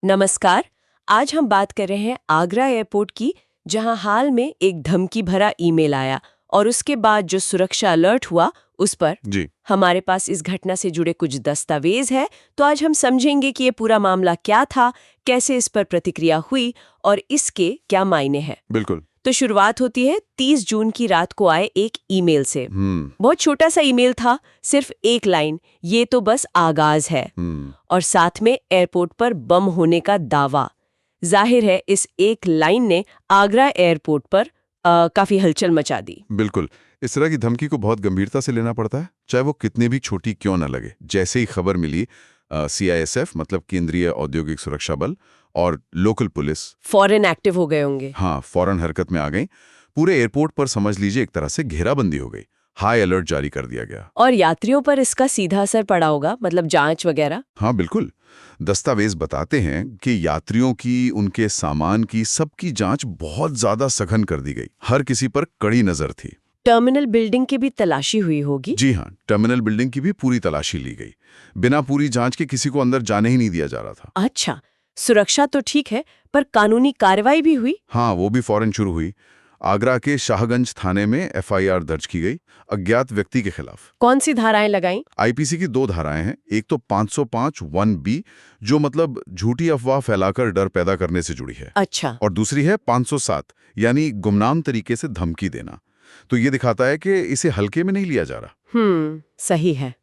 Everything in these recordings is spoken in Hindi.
नमस्कार। आज हम बात कर रहे हैं आगरा एयरपोर्ट की, जहां हाल में एक धमकी भरा ईमेल आया और उसके बाद जो सुरक्षा अलर्ट हुआ उस पर जी हमारे पास इस घटना से जुड़े कुछ दस्तावेज है। तो आज हम समझेंगे कि ये पूरा मामला क्या था, कैसे इस पर प्रतिक्रिया हुई और इसके क्या मायने हैं। बिल्कुल। तो शुरुआत होती है 30 जून की रात को आए एक ईमेल से। बहुत छोटा सा ईमेल था, सिर्फ एक लाइन, ये तो बस आगाज है, और साथ में एयरपोर्ट पर बम होने का दावा। जाहिर है इस एक लाइन ने आगरा एयरपोर्ट पर काफी हलचल मचा दी। बिल्कुल, इस तरह की धमकी को बहुत गंभीरता से लेना पड़ता है, चाहे वो कितनी भी छोटी क्यों न लगे। जैसे ही खबर मिली, CISF मतलब केंद्रीय औद्योगिक सुरक्षा बल और लोकल पुलिस फौरन एक्टिव हो गए होंगे। हाँ, फौरन हरकत में आ गई। पूरे एयरपोर्ट पर समझ लीजिए एक तरह से घेराबंदी हो गई, हाई अलर्ट जारी कर दिया गया। और यात्रियों पर इसका सीधा असर पड़ा होगा, मतलब जांच वगैरह। हाँ बिल्कुल, दस्तावेज बताते हैं कि यात्रियों की, उनके सामान की, सबकी जांच बहुत ज्यादा सघन कर दी गई। हर किसी पर कड़ी नजर थी। टर्मिनल बिल्डिंग की भी तलाशी हुई होगी। जी हाँ, टर्मिनल बिल्डिंग की भी पूरी तलाशी ली गई। बिना पूरी जांच के किसी को अंदर जाने ही नहीं दिया जा रहा था। अच्छा, सुरक्षा तो ठीक है, पर कानूनी कार्रवाई भी हुई। हाँ, वो भी फौरन शुरू हुई। आगरा के शाहगंज थाने में FIR दर्ज की गई अज्ञात व्यक्ति के खिलाफ। कौन सी धाराएं लगाई? IPC की 2 धाराएं हैं। एक तो 505 1B, जो मतलब झूठी अफवाह फैलाकर डर पैदा करने से जुड़ी है। अच्छा। और दूसरी है 507, यानी गुमनाम तरीके से धमकी देना। तो ये दिखाता है कि इसे हल्के में नहीं लिया जा रहा। सही है।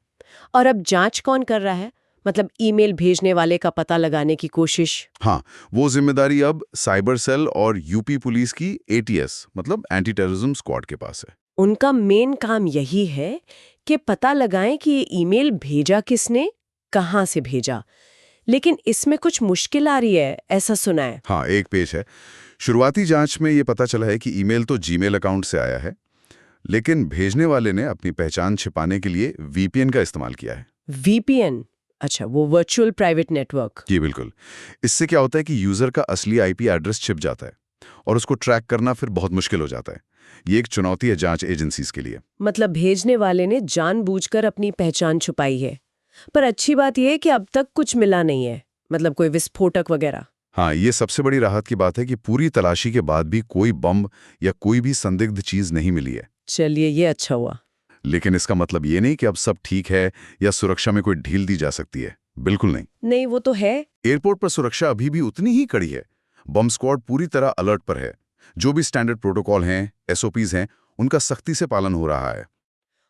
और अब जांच कौन कर रहा है? मतलब ईमेल भेजने वाले का पता लगाने की कोशिश। हाँ, वो जिम्मेदारी अब साइबर सेल और UP पुलिस की ATS मतलब एंटी टेररिज्म स्क्वाड के पास है। उनका मेन काम यही है कि पता लगाएं कि ये ईमेल भेजा किसने, कहां से भेजा। लेकिन इसमें कुछ मुश्किल आ रही है, ऐसा सुना है। हाँ, एक पेश है। शुरुआती जांच में ये पता चला है कि ईमेल तो जीमेल अकाउंट से आया है, लेकिन भेजने वाले ने अपनी पहचान छिपाने के लिए VPN का इस्तेमाल किया है। VPN? अच्छा, वो वर्चुअल प्राइवेट नेटवर्क। जी बिल्कुल। इससे क्या होता है कि यूजर का असली IP एड्रेस छिप जाता है और उसको ट्रैक करना फिर बहुत मुश्किल हो जाता है। ये एक चुनौती है जांच एजेंसीज के लिए। मतलब भेजने वाले ने जानबूझकर अपनी पहचान छुपाई है। पर अच्छी बात यह है कि अब तक कुछ मिला नहीं है, मतलब कोई विस्फोटक वगैरह। हाँ, ये सबसे बड़ी राहत की बात है कि पूरी तलाशी के बाद भी कोई बम या कोई भी संदिग्ध चीज नहीं मिली है। चलिए, ये अच्छा हुआ। लेकिन इसका मतलब ये नहीं कि अब सब ठीक है या सुरक्षा में कोई ढील दी जा सकती है। बिल्कुल नहीं। नहीं, वो तो है। एयरपोर्ट पर सुरक्षा अभी भी उतनी ही कड़ी है। बम स्क्वाड पूरी तरह अलर्ट पर है। जो भी स्टैंडर्ड प्रोटोकॉल हैं, SOPs हैं, उनका सख्ती से पालन हो रहा है।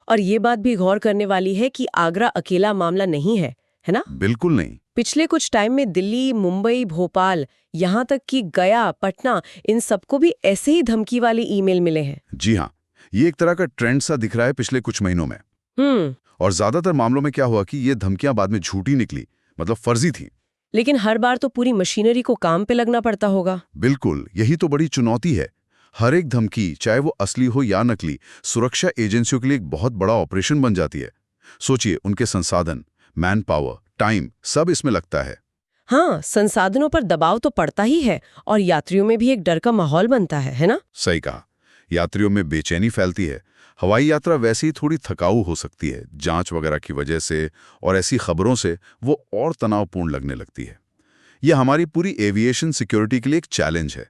और ये बात भी गौर करने वाली है कि आगरा अकेला मामला नहीं है ना? बिल्कुल नहीं। पिछले कुछ टाइम में दिल्ली, मुंबई, भोपाल, यहाँ तक कि गया, पटना, इन सबको भी ऐसे ही धमकी वाले ईमेल मिले हैं। जी हाँ, ये एक तरह का ट्रेंड सा दिख रहा है पिछले कुछ महीनों में। और ज्यादातर मामलों में क्या हुआ कि ये धमकियां बाद में झूठी निकली, मतलब फर्जी थी। लेकिन हर बार तो पूरी मशीनरी को काम पे लगना पड़ता होगा। बिल्कुल, यही तो बड़ी चुनौती है। हर एक धमकी, चाहे वो असली हो या नकली, सुरक्षा एजेंसियों के लिए एक बहुत बड़ा ऑपरेशन बन जाती है। सोचिए, उनके संसाधन, मैन पावर, टाइम, सब इसमें लगता है। हाँ, संसाधनों पर दबाव तो पड़ता ही है और यात्रियों में भी एक डर का माहौल बनता है ना? सही कहा। यात्रियों में बेचैनी फैलती है। हवाई यात्रा वैसे ही थोड़ी थकाऊ हो सकती है, जांच वगैरह की वजह से, और ऐसी खबरों से वो और तनावपूर्ण लगने लगती है। यह हमारी पूरी एविएशन सिक्योरिटी के लिए एक चैलेंज है।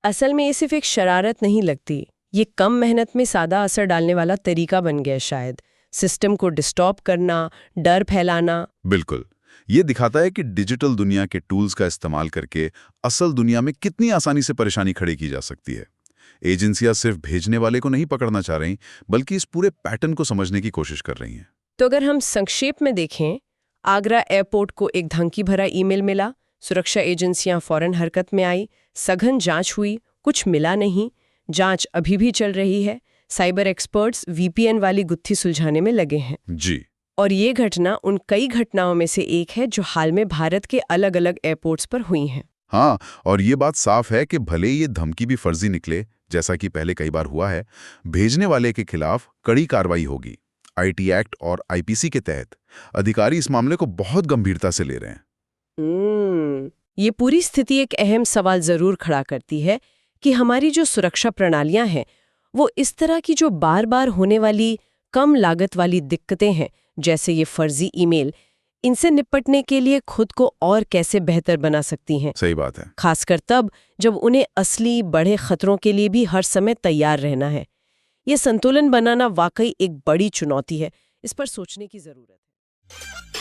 असल में ये सिर्फ एक शरारत नहीं लगती, ये कम मेहनत में सादा असर डालने वाला तरीका बन गया शायद। सिस्टम को डिस्टॉर्ब करना, डर फैलाना। बिल्कुल, ये दिखाता है कि डिजिटल दुनिया के टूल्स का इस्तेमाल करके असल दुनिया में कितनी आसानी से परेशानी खड़ी की जा सकती है। एजेंसियां सिर्फ भेजने वाले को नहीं पकड़ना चाह रही, बल्कि इस पूरे पैटर्न को समझने की कोशिश कर रही हैं। तो अगर हम संक्षेप में देखें, आगरा एयरपोर्ट को एक धमकी भरा ईमेल मिला, सुरक्षा एजेंसियां फौरन हरकत में आई, सघन जांच हुई, कुछ मिला नहीं, जांच अभी भी चल रही है, साइबर एक्सपर्ट्स VPN वाली गुत्थी सुलझाने में लगे हैं। जी और ये घटना उन कई घटनाओं में से एक है जो हाल में भारत के अलग अलग एयरपोर्ट्स पर हुई हैं। हाँ, और ये बात साफ है कि भले ये धमकी भी फर्जी निकले, जैसा कि पहले कई बार हुआ है, भेजने वाले के खिलाफ कड़ी कार्रवाई होगी। IT एक्ट और IPC के तहत अधिकारी इस मामले को बहुत गंभीरता से ले रहे हैं। ये पूरी स्थिति एक अहम सवाल जरूर खड़ा करती है कि हमारी जो सुरक्षा प्रणालियां हैं, वो इस तरह की जो बार बार होने वाली कम लागत वाली दिक्कतें हैं, जैसे ये फर्जी ईमेल, इनसे निपटने के लिए खुद को और कैसे बेहतर बना सकती हैं। सही बात है। खासकर तब जब उन्हें असली बड़े खतरों के लिए भी हर समय तैयार रहना है। ये संतुलन बनाना वाकई एक बड़ी चुनौती है। इस पर सोचने की जरूरत है।